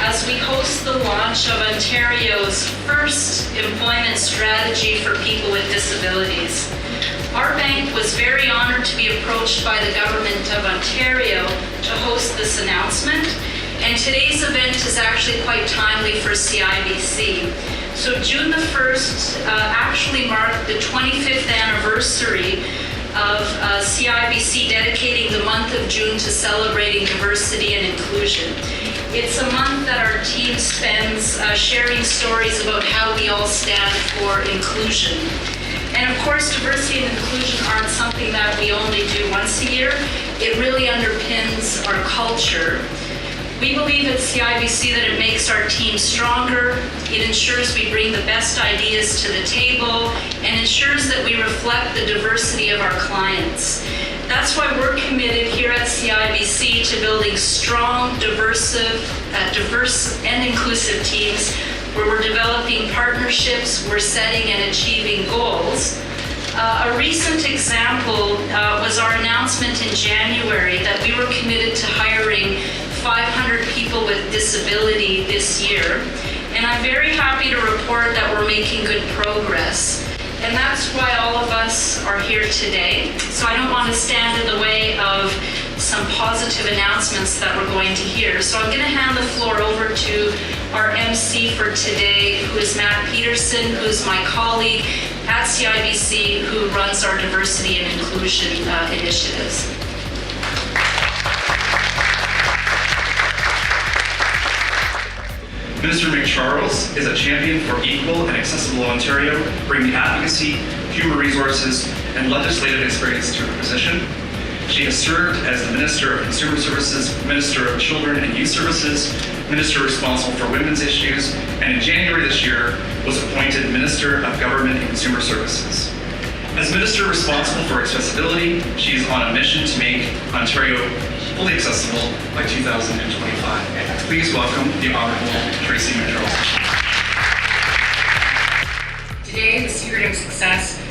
as we host the launch of Ontario's first employment strategy for people with disabilities. Our bank was very honored to be approached by the Government of Ontario to host this announcement, and today's event is actually quite timely for CIBC. So June the 1st actually marked the 25th anniversary of CIBC dedicating the month of June to celebrating diversity and inclusion. It's a month that our team spends sharing stories about how we all stand for inclusion. And of course, diversity and inclusion aren't something that we only do once a year. It really underpins our culture. We believe at CIBC that it makes our team stronger, it ensures we bring the best ideas to the table, and ensures that we reflect the diversity of our clients. That's why we're committed here at CIBC to building strong, diverse and inclusive teams where we're developing partnerships, we're setting and achieving goals. A recent example was our announcement in January that we were committed to hiring 500 people with disability this year. And I'm very happy to report that we're making good progress. And that's why all of us are here today. So I don't want to stand in the way of some positive announcements that we're going to hear. So I'm going to hand the floor over to our MC for today, who is Matt Peterson, who's my colleague at CIBC, who runs our diversity and inclusion initiatives. Minister MacCharles is a champion for equal and accessible Ontario, bringing advocacy, human resources, and legislative experience to her position. She has served as the Minister of Consumer Services, Minister of Children and Youth Services, Minister responsible for women's issues, and in January this year was appointed Minister of Government and Consumer Services. As Minister responsible for accessibility, she is on a mission to make Ontario fully accessible by 2025. Please welcome the Honourable Tracy MacCharles. Today, the secret of success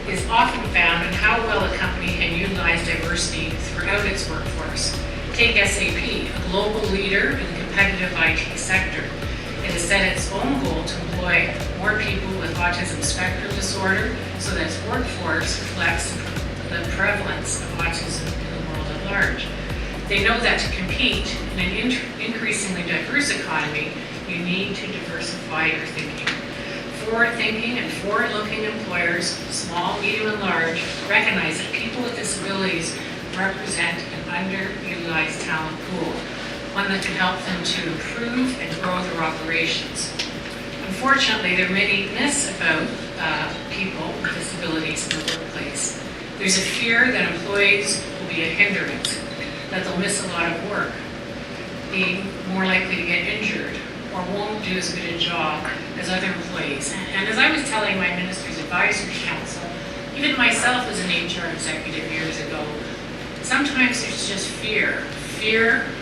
is often found in how well a company can utilize diversity throughout its workforce. Take SAP, a global leader in the competitive IT sector. It has set its own goal to employ more people with autism spectrum disorder so that its workforce reflects the prevalence of autism in the world at large. They know that to compete in an increasingly diverse economy, you need to diversify your thinking. Forward-thinking and forward-looking employers, small, medium, and large, recognize that people with disabilities represent an underutilized talent pool, one that can help them to improve and grow their operations. Unfortunately, there are many myths about people with disabilities in the workplace. There's a fear that employees will be a hindrance, that they'll miss a lot of work, be more likely to get injured, or won't do as good a job as other employees. And as I was telling my Minister's Advisory Council, even myself as an HR executive years ago, sometimes there's just fear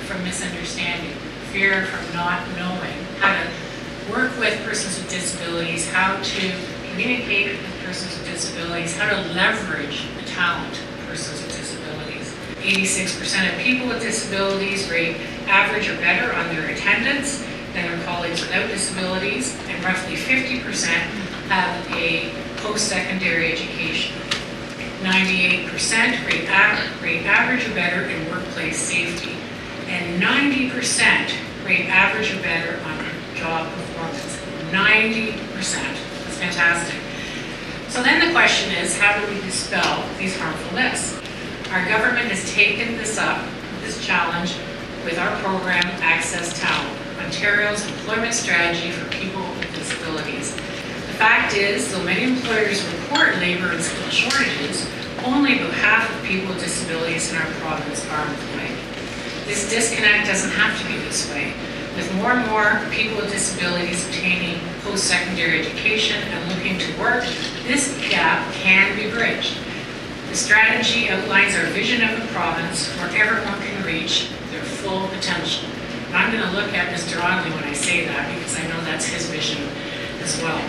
from misunderstanding, fear from not knowing how to work with persons with disabilities, how to communicate with persons with disabilities, how to leverage the talent of persons with disabilities. 86% of people with disabilities rate average or better on their attendance than their colleagues without disabilities, and roughly 50% have a post-secondary education. 98% rate average or better in workplace safety, and 90% rate average or better on job performance. 90%. That's fantastic. So then the question is, how do we dispel these harmful myths? Our government has taken this challenge with our program, Access Talent, Ontario's employment strategy for people with disabilities. The fact is, though many employers report labor and skill shortages, only about half of people with disabilities in our province are employed. This disconnect doesn't have to be this way. With more and more people with disabilities obtaining post-secondary education and looking to work, this gap can be bridged. The strategy outlines our vision of a province where everyone can reach their full potential. And I'm going to look at Mr. Onley when I say that, because I know that's his vision as well.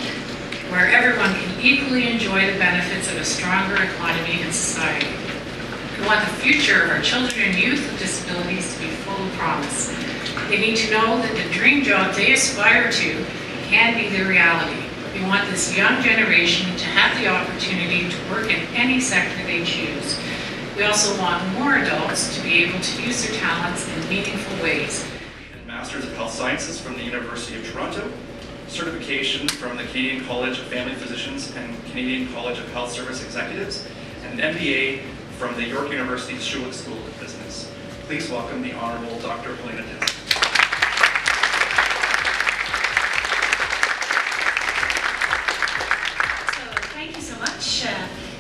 Where everyone can equally enjoy the benefits of a stronger economy and society. We want the future of our children and youth with disabilities to be full of promise. They need to know that the dream job they aspire to can be their reality. We want this young generation to have the opportunity to work in any sector they choose. We also want more adults to be able to use their talents in meaningful ways. Masters of Health Sciences from the University of Toronto, certification from the Canadian College of Family Physicians and Canadian College of Health Service Executives, and an MBA from the York University Schulich School of Business. Please welcome the Honorable Dr. Helena. Thank you so much.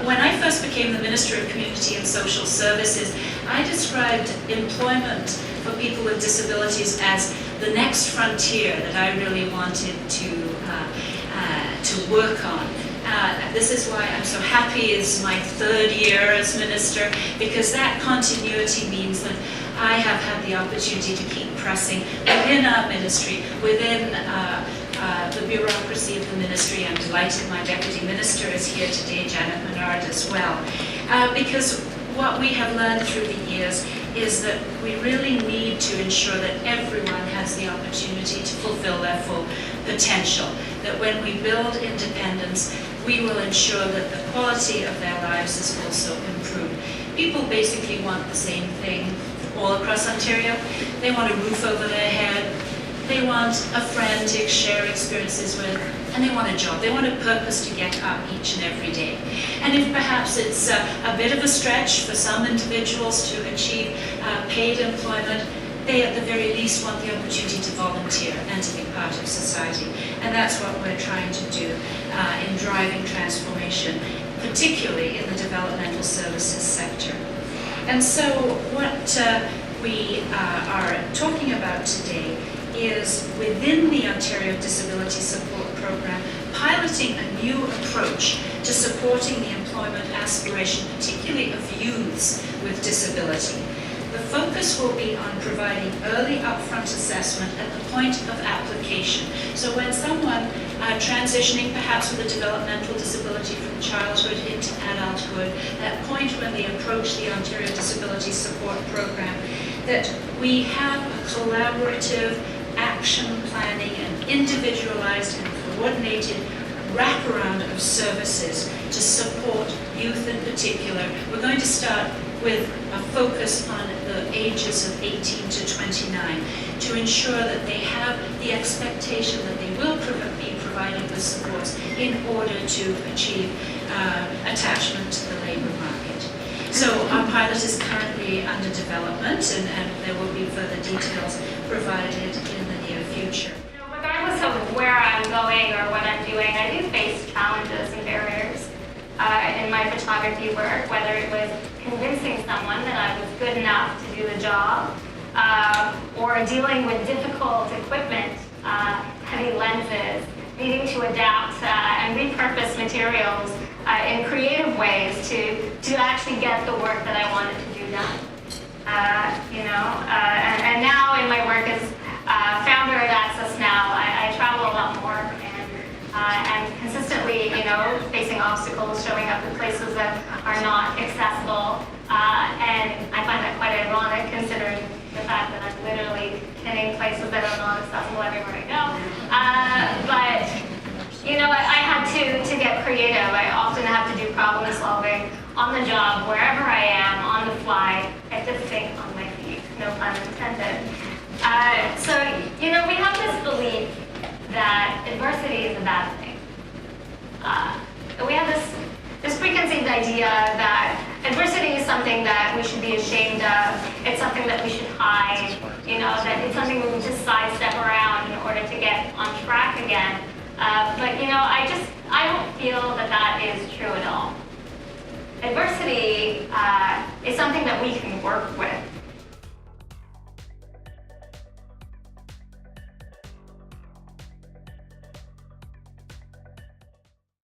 When I first became the Minister of Community and Social Services, I described employment for people with disabilities as the next frontier that I really wanted to work on. This is why I'm so happy it's my third year as Minister, because that continuity means that I have had the opportunity to keep pressing within our ministry, within the bureaucracy of the ministry. I'm delighted my Deputy Minister is here today, Janet Menard, as well. Because what we have learned through the years is that we really need to ensure that everyone has the opportunity to fulfill their full potential. That when we build independence, we will ensure that the quality of their lives is also improved. People basically want the same thing all across Ontario. They want a roof over their head. They want a friend to share experiences with, and they want a job. They want a purpose to get up each and every day. And if perhaps it's a bit of a stretch for some individuals to achieve paid employment, they at the very least want the opportunity to volunteer and to be part of society. And that's what we're trying to do in driving transformation, particularly in the developmental services sector. And so what we are talking about today is within the Ontario Disability Support Program, piloting a new approach to supporting the employment aspiration, particularly of youths with disability. The focus will be on providing early upfront assessment at the point of application. So when someone transitioning perhaps with a developmental disability from childhood into adulthood, that point when they approach the Ontario Disability Support Program, that we have a collaborative action planning and individualized and coordinated wraparound of services to support youth in particular. We're going to start with a focus on the ages of 18 to 29 to ensure that they have the expectation that they will be provided with supports in order to achieve attachment to the labor market. So our pilot is currently under development, and there will be further details provided in the near future. Regardless of where I'm going or what I'm doing, I do face challenges and barriers in my photography work, whether it was convincing someone that I was good enough to do the job, or dealing with difficult equipment, heavy lenses, needing to adapt and repurpose materials in creative ways to actually get the work that I wanted to do done. And now in my work as founder at Access Now, I travel a lot more and consistently, facing obstacles, showing up in places that are not accessible. And I find that quite ironic considering the fact that I'm literally hitting places that are not accessible everywhere I go. I had to get creative. I often have to do problem solving on the job, wherever I am, on the fly. I have to think on my feet, no pun intended. We have this belief that adversity is a bad thing. We have this preconceived idea that adversity is something that we should be ashamed of. It's something that we should hide. That it's something we would just sidestep around in order to get on track again. I don't feel that is true at all. Adversity is something that we can work with.